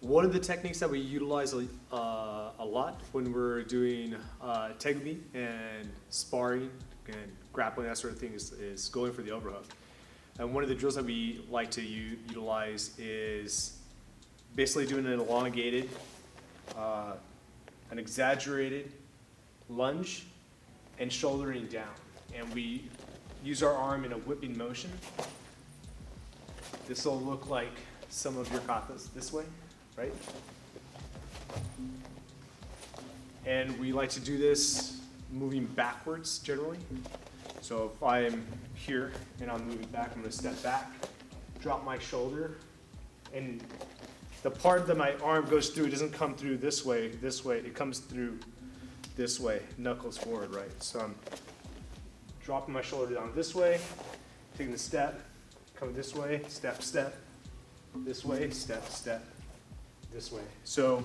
One of the techniques that we utilize a lot when we're doing tegumi and sparring and grappling, that sort of thing, is going for the overhook. And one of the drills that we like to utilize is basically doing an elongated, an exaggerated lunge and shouldering down. And we use our arm in a whipping motion. This will look like some of your katas this way, right? And we like to do this moving backwards generally. So if I'm here and I'm moving back, I'm going to step back, drop my shoulder, and the part that my arm goes through doesn't come through this way, it comes through this way, knuckles forward, right? So I'm dropping my shoulder down this way, taking the step, coming this way, step, step, this way, step, step, this way. So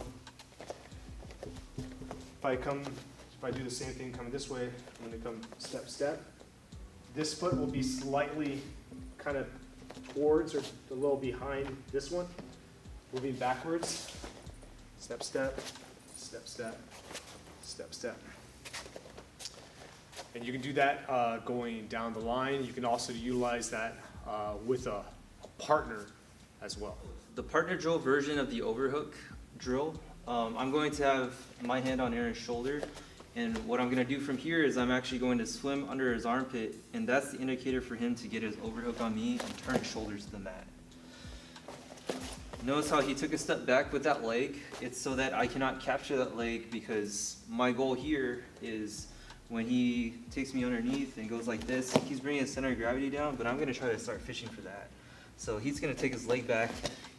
if I do the same thing coming this way, I'm going to come step, step. This foot will be slightly kind of towards or a little behind this one, moving backwards, step, step, step, step, step, step. And you can do that going down the line. You can also utilize that with a partner as well. The partner drill version of the overhook drill, I'm going to have my hand on Aaron's shoulder, and what I'm going to do from here is I'm actually going to swim under his armpit, and that's the indicator for him to get his overhook on me and turn his shoulders to the mat. Notice how he took a step back with that leg. It's so that I cannot capture that leg, because my goal here is when he takes me underneath and goes like this, he's bringing his center of gravity down, but I'm going to try to start fishing for that. So he's going to take his leg back,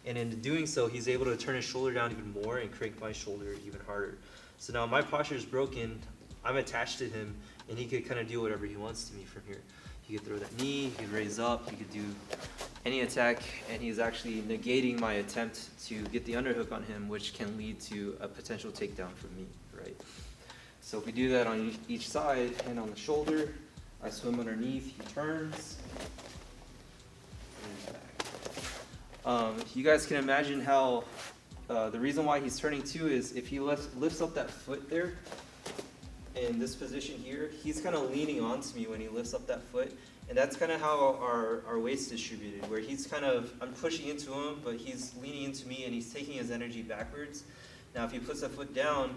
and in doing so, he's able to turn his shoulder down even more and crank my shoulder even harder. So now my posture is broken, I'm attached to him, and he could kind of do whatever he wants to me from here. He could throw that knee, he could raise up, he could do any attack, and he's actually negating my attempt to get the underhook on him, which can lead to a potential takedown from me, right? So if we do that on each side, and on the shoulder, I swim underneath, he turns, and he's back. You guys can imagine how the reason why he's turning too is if he lifts up that foot there, in this position here, he's kind of leaning onto me when he lifts up that foot, and that's kind of how our weight's distributed, where he's kind of, I'm pushing into him, but he's leaning into me and he's taking his energy backwards. Now if he puts that foot down,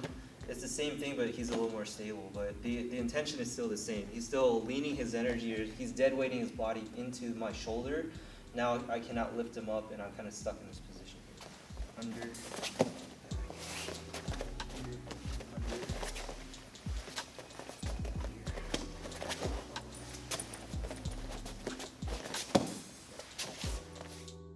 it's the same thing, but he's a little more stable, but the intention is still the same. He's still leaning his energy, or he's dead weighting his body into my shoulder. Now I cannot lift him up, and I'm kind of stuck in this position here. Under.